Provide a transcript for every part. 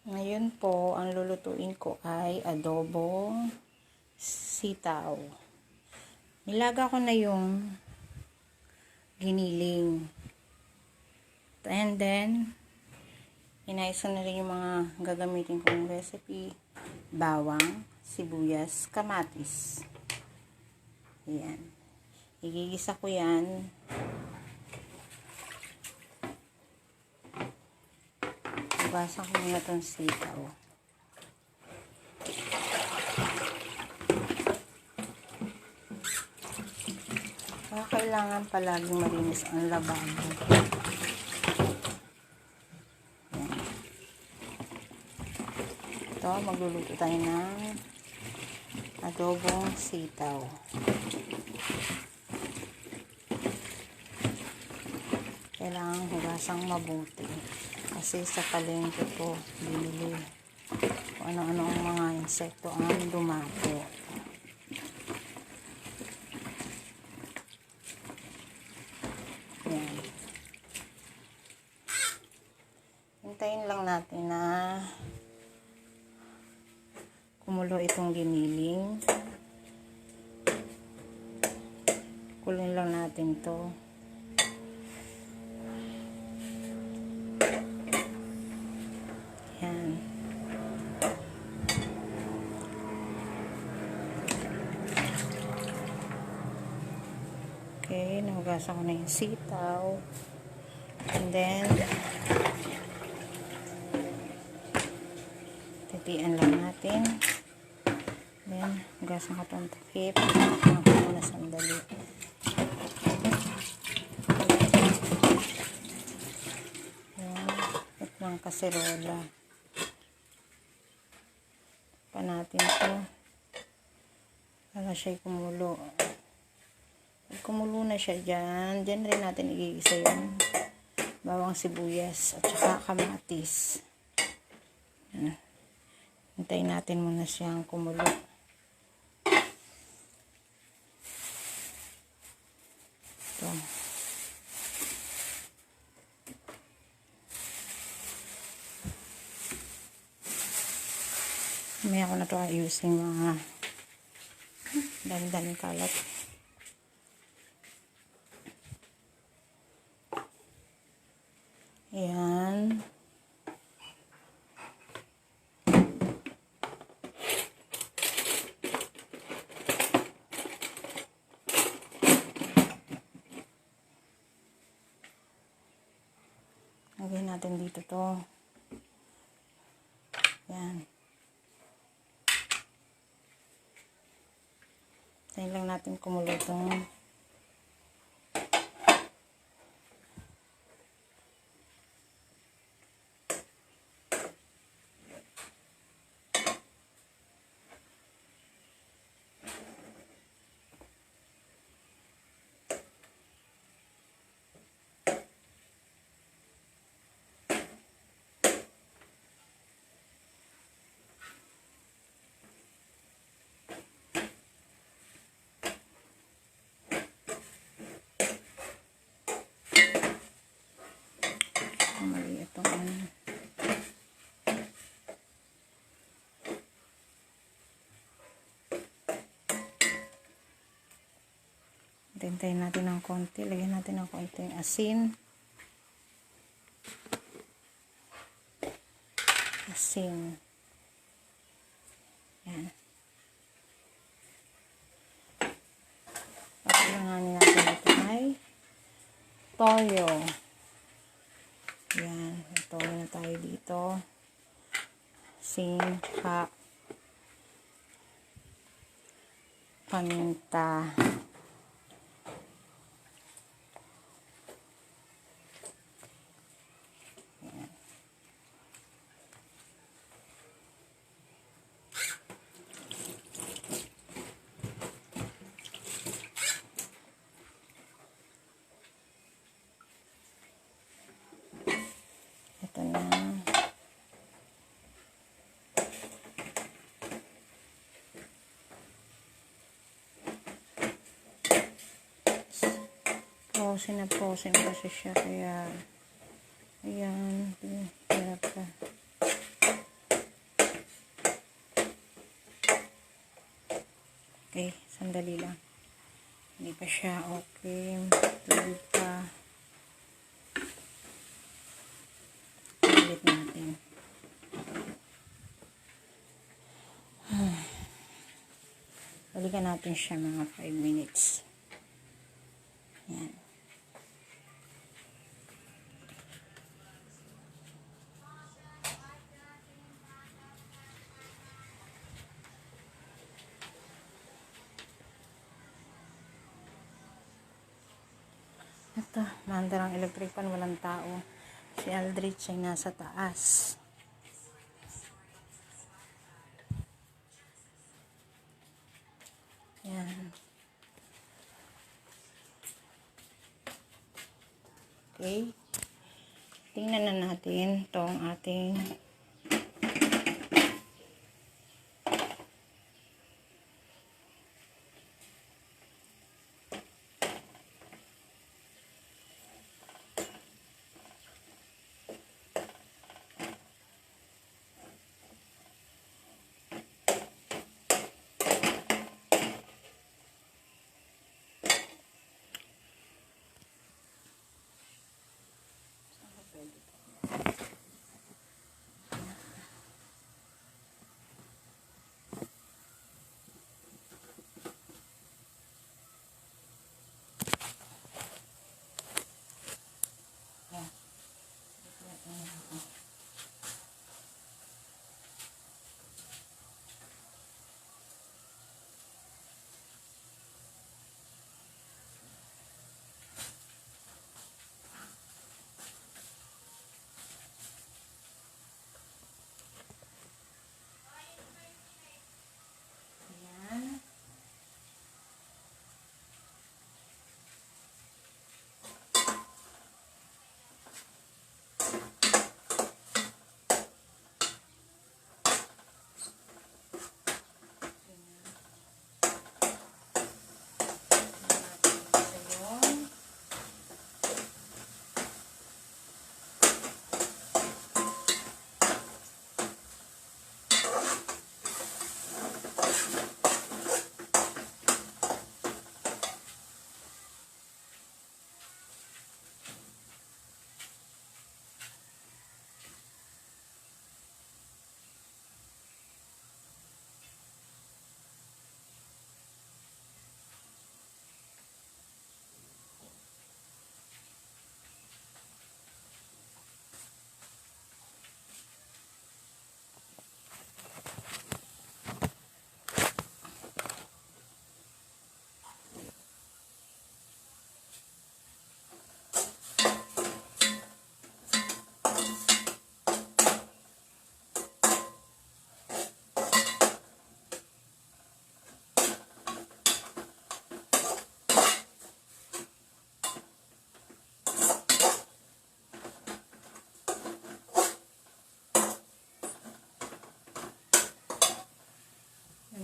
Ngayon po, ang lulutuin ko ay adobong sitaw. Nilaga ko na yung giniling. And then, inayos na rin yung mga gagamitin kong recipe. Bawang, sibuyas, kamatis. Ayan. Igigisa ko yan. Hugasan ko muna itong sitaw. Kailangan palaging malinis ang lababo. Ito, magluluto tayo ng adobong sitaw. Kailangan hugasang mabuti. Kasi sa palengke ko, binili kung ano-ano ang mga insekto ang dumapo. Yan. Hintayin lang natin na kumulo itong giniling. Kulin lang natin to. Yan. Okay, nahugasan ko na yung sitaw. And then, titian lang natin. Then, hugasan ko itong takip. Hugasan ko muna sandali. Yan. At ng kaserola. Pa natin ito. Para siya'y kumulo. Pag kumulo na siya dyan, dyan rin natin igigisa yung bawang sibuyas at saka kamatis. Yan. Hintayin natin muna siyang kumulo. Ito. May ako na ito ayusin mga dami-daming kalat. Ayan. Lagyan natin dito to. Ayan. Tayo lang natin kumulo itong mali itong ano. Hintayin natin ng konti. Lagyan natin ng konting asin. Asin. Yan. Pagkalanganin natin ito ay toyo. Yan. Toyo na tayo dito. Singka. Paminta. Ito na. Frozen kasi siya kaya ayan, hirap ka. Sandali lang. Hindi pa siya okay. Tuloy pa. Ulit natin. Balikan natin siya mga 5 minutes. Yan. Ito, maandarang electric pan, walang tao. Si Aldrich ay nasa taas. Yan. Okay. Tingnan na natin tong ating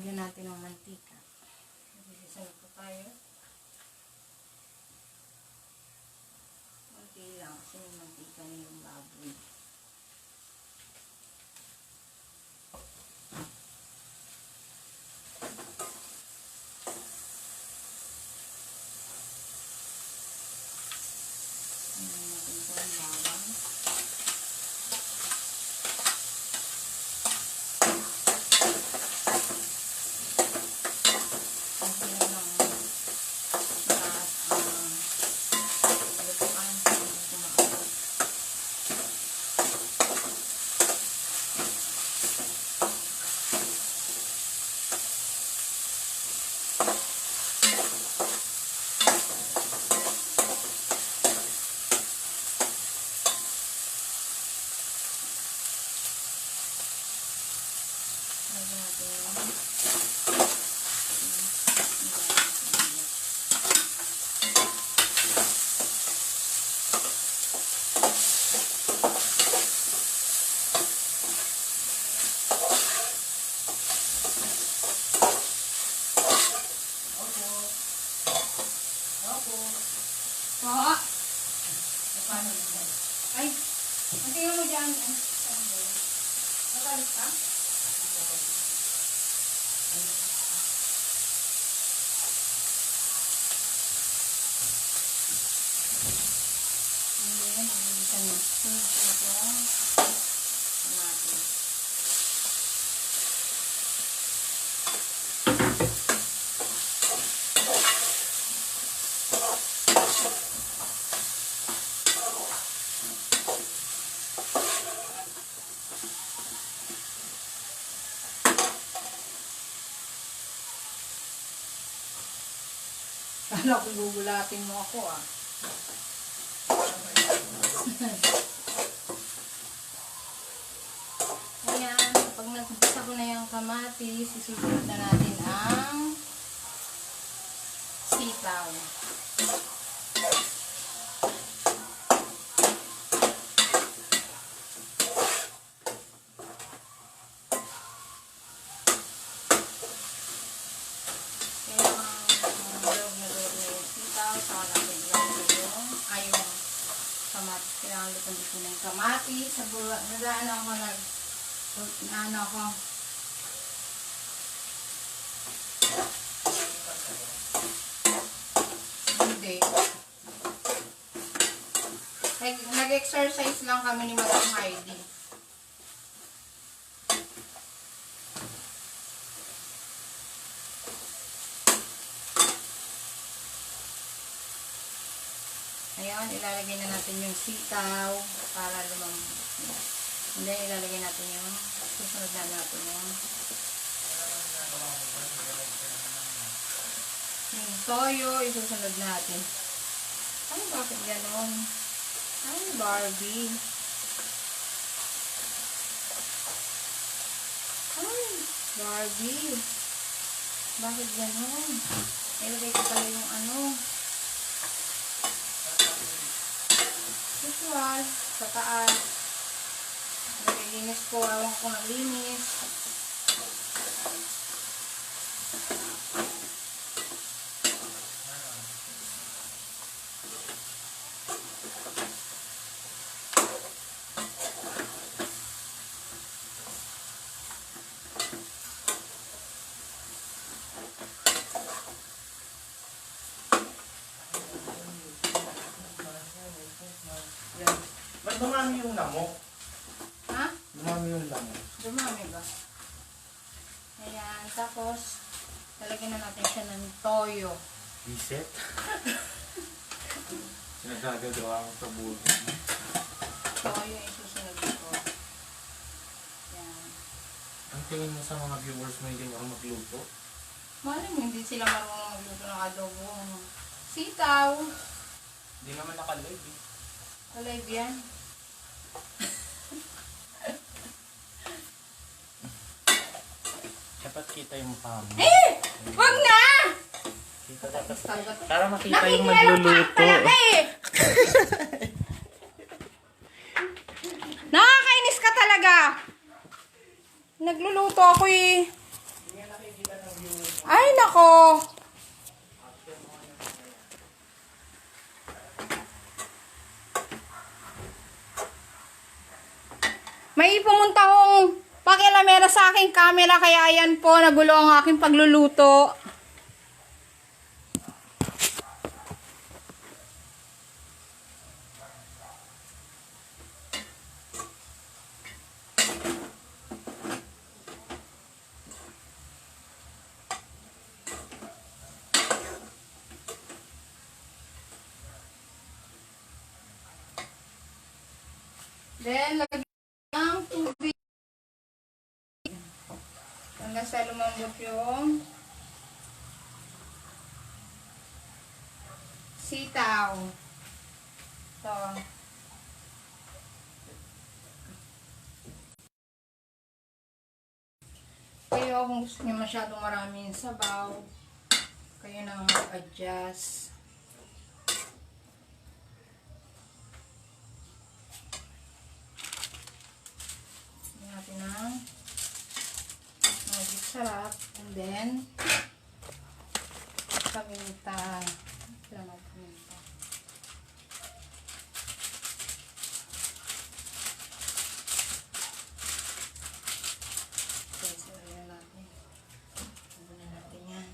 lagyan natin ng mantika. Bilisan po tayo. Kunti lang kasi may mantika na yung baboy. Ay, tingnan mo dyan. Magalit ka? siya ng itong kamatis. Kala ko gugulatin mo ako ah. Ayan, pag nagpisa ko na yung kamatis, isusunod na natin ang sitaw. Kailangan lupan-lupan ng kamatis. Nadaan ako hindi. Nag-exercise lang kami ni Madam Heidi. Ayan, ilalagay na natin yung sitaw para lumambot. And then, ilalagay natin yung susunod na natin yung toyo, isusunod natin. Ano, bakit ganon? Ay, Barbie. Ay, Barbie. Bakit ganon? Ilagay ko pala yung ano. Usual, sa taas. Nalilinis ko, ewan ko ng linis. Ba't dumami yung lamok? Ha? Dumami yung lamok. Dumami ba? Ayan, tapos lalagyan na natin siya ng toyo. Reset? Sinagagagawa ko sa bulo. Toyo yung susunod ko. Ayan. Ang tingin mo sa mga viewers mo hindi marunong magluto? Malay mo, hindi sila marunong magluto ng adobo. Sitaw. Hindi naman nakalive eh. Alive yan. Dapat kita yung mukha mo. Eh! Wag na! Kita dapat. Para makita yung Nakikialam ka magluluto. talaga eh! Nakakainis ka talaga! Nagluluto ako eh. Ay, nako! May pumunta akong pakialamera sa aking camera kaya yan po, nagulo ang aking pagluluto. Then, lagyan ng tubig. Hanggang sa lumambot yung sitaw. Ito. Kayo, kung gusto niyo masyadong maraming sabaw, kayo nang mag-adjust. Natin ng magic sarap, and then paminta. Salamat paminta. Okay, so ayan natin. Ayan natin yan.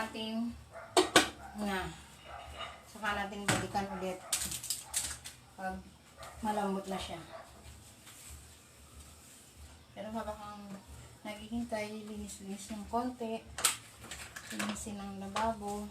natin saka natin balikan ulit pag malambot na siya. Pero habang naghihintay, linis-linis ng konti, linisin ang lababo.